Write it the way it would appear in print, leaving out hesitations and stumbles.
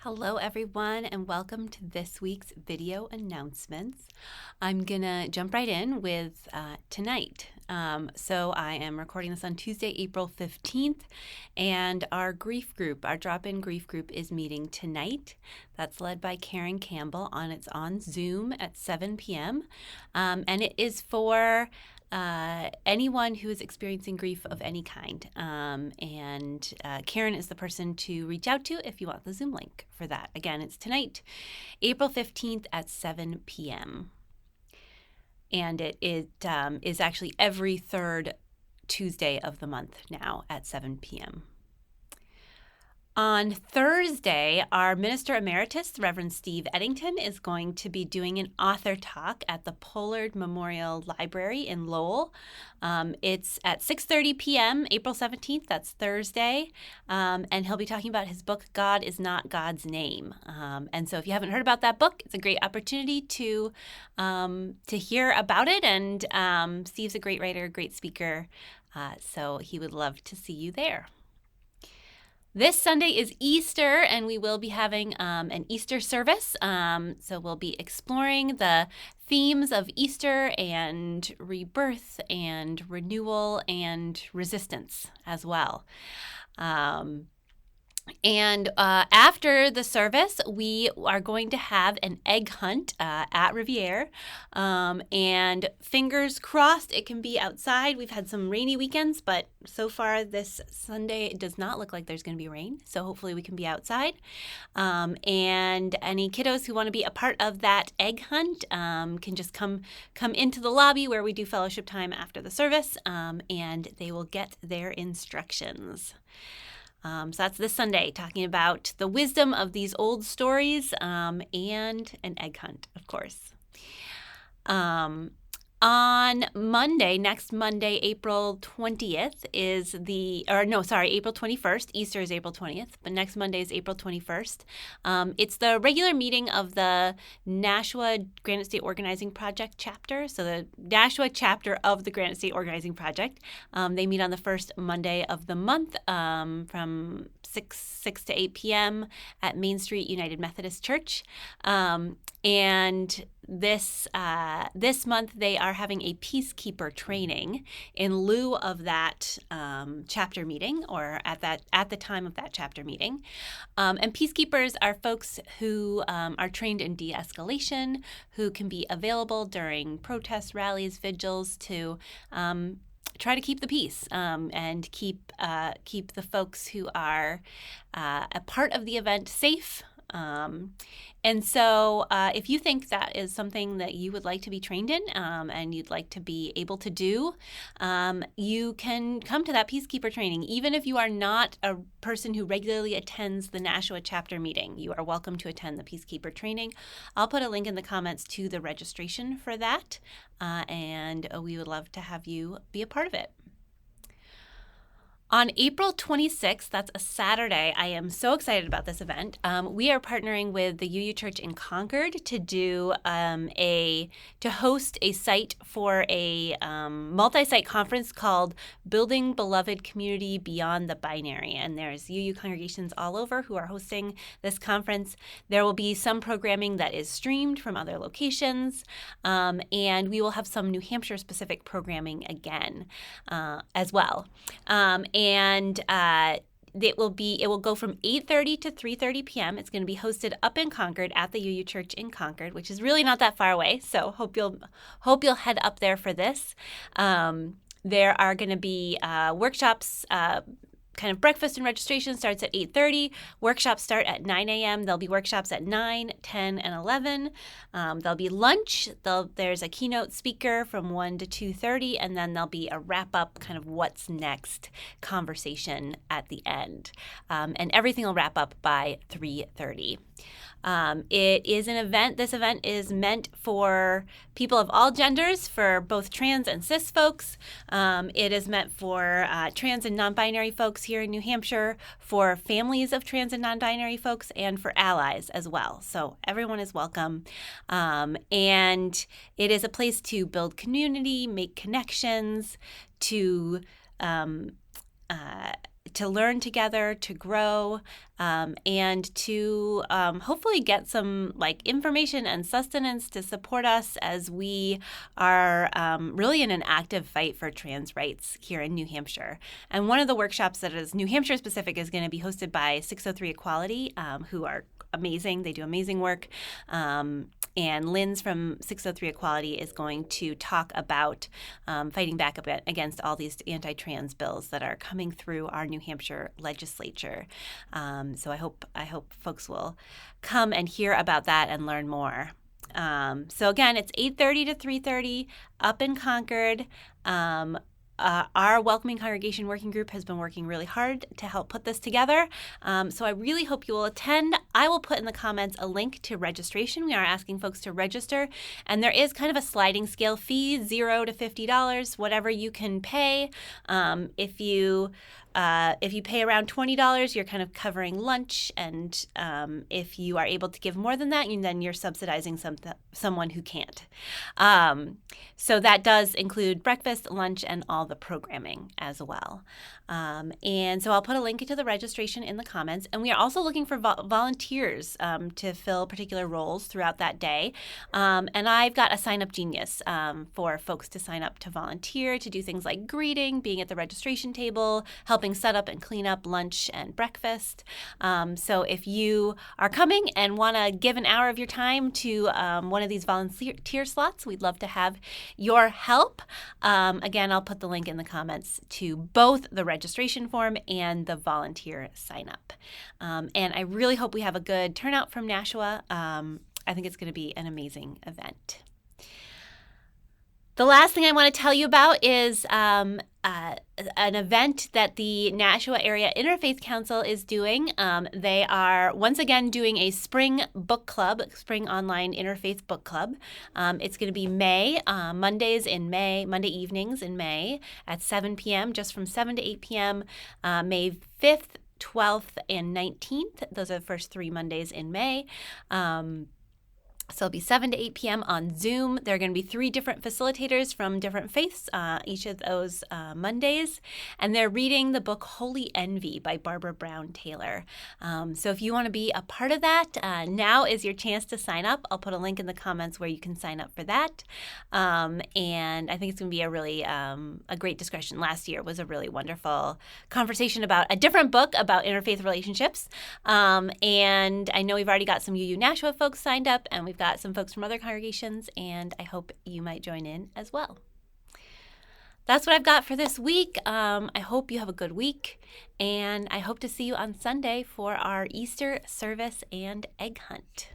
Hello everyone and welcome to this week's video announcements. I'm gonna jump right in with tonight. So I am recording this on Tuesday, April 15th, and our grief group, our drop-in grief group is meeting tonight. That's led by Karen Campbell it's on Zoom at 7 p.m. And it is for anyone who is experiencing grief of any kind. Karen is the person to reach out to if you want the Zoom link for that. Again, it's tonight, April 15th at 7 p.m. And it is actually every third Tuesday of the month now at 7 p.m. On Thursday, our Minister Emeritus, Reverend Steve Eddington, is going to be doing an author talk at the Pollard Memorial Library in Lowell. It's at 6:30 p.m., April 17th, that's Thursday, and he'll be talking about his book, God is Not God's Name. And so if you haven't heard about that book, it's a great opportunity to hear about it, and Steve's a great writer, great speaker, so he would love to see you there. This Sunday is Easter, and we will be having an Easter service. So we'll be exploring the themes of Easter and rebirth and renewal and resistance as well. After the service, we are going to have an egg hunt at Riviere. And fingers crossed it can be outside. We've had some rainy weekends, but so far this Sunday it does not look like there's going to be rain. So hopefully we can be outside. And any kiddos who want to be a part of that egg hunt can just come into the lobby where we do fellowship time after the service, and they will get their instructions. So that's this Sunday, talking about the wisdom of these old stories and an egg hunt, of course. On Monday, next Monday, April 20th April 21st. Easter is April 20th, but next Monday is April 21st. It's the regular meeting of the Nashua Granite State Organizing Project chapter. So the Nashua chapter of the Granite State Organizing Project. They meet on the first Monday of the month from 6 to 8 p.m. at Main Street United Methodist Church. And this month they are having a peacekeeper training in lieu of that chapter meeting, or at the time of that chapter meeting. And peacekeepers are folks who are trained in de-escalation, who can be available during protests, rallies, vigils to try to keep the peace and keep the folks who are a part of the event safe. And so if you think that is something that you would like to be trained in and you'd like to be able to do, you can come to that peacekeeper training. Even if you are not a person who regularly attends the Nashua chapter meeting, you are welcome to attend the peacekeeper training. I'll put a link in the comments to the registration for that, and we would love to have you be a part of it. On April 26th, that's a Saturday, I am so excited about this event. We are partnering with the UU Church in Concord to host a site for a multi-site conference called Building Beloved Community Beyond the Binary. And there's UU congregations all over who are hosting this conference. There will be some programming that is streamed from other locations, and we will have some New Hampshire-specific programming again as well. It will go from 8:30 to 3:30 p.m. It's going to be hosted up in Concord at the UU Church in Concord, which is really not that far away. So hope you'll head up there for this. There are going to be workshops. Kind of breakfast and registration starts at 8:30. Workshops start at 9 a.m. There'll be workshops at 9, 10, and 11. There'll be lunch. There's a keynote speaker from 1 to 2:30, and then there'll be a wrap-up kind of what's next conversation at the end. And everything will wrap up by 3:30. It is an event. This event is meant for people of all genders, for both trans and cis folks. It is meant for trans and non-binary folks here in New Hampshire, for families of trans and non-binary folks, and for allies as well. So everyone is welcome. And it is a place to build community, make connections, to learn together, to grow, and to hopefully get some information and sustenance to support us as we are really in an active fight for trans rights here in New Hampshire. And one of the workshops that is New Hampshire specific is going to be hosted by 603 Equality, who are amazing. They do amazing work. And Lynn's from 603 Equality is going to talk about fighting back against all these anti-trans bills that are coming through our New Hampshire legislature. So I hope folks will come and hear about that and learn more. So again, it's 8:30 to 3:30 up in Concord. Our Welcoming Congregation Working Group has been working really hard to help put this together. So I really hope you will attend. I will put in the comments a link to registration. We are asking folks to register. And there is kind of a sliding scale fee, $0 to $50, whatever you can pay. If you pay around $20, you're kind of covering lunch, and if you are able to give more than that, then you're subsidizing someone who can't. So that does include breakfast, lunch, and all the programming as well. And so I'll put a link to the registration in the comments. And we are also looking for volunteers to fill particular roles throughout that day. And I've got a sign-up genius for folks to sign up to volunteer, to do things like greeting, being at the registration table, helping set up and clean up lunch and breakfast. So if you are coming and want to give an hour of your time to one of these volunteer slots, we'd love to have your help. Again, I'll put the link in the comments to both the registration form and the volunteer sign up. And I really hope we have a good turnout from Nashua. I think it's going to be an amazing event. The last thing I want to tell you about is an event that the Nashua Area Interfaith Council is doing. They are once again doing a spring book club, spring online interfaith book club. It's going to be Monday evenings in May at 7 p.m., just from 7 to 8 p.m., May 5th, 12th, and 19th. Those are the first 3 Mondays in May. So it'll be 7 to 8 p.m. on Zoom. There are going to be 3 different facilitators from different faiths each of those Mondays. And they're reading the book Holy Envy by Barbara Brown Taylor. So if you want to be a part of that, now is your chance to sign up. I'll put a link in the comments where you can sign up for that. And I think it's going to be a really a great discussion. Last year was a really wonderful conversation about a different book about interfaith relationships. And I know we've already got some UU Nashua folks signed up, and we've got some folks from other congregations, and I hope you might join in as well. That's what I've got for this week. I hope you have a good week, and I hope to see you on Sunday for our Easter service and egg hunt.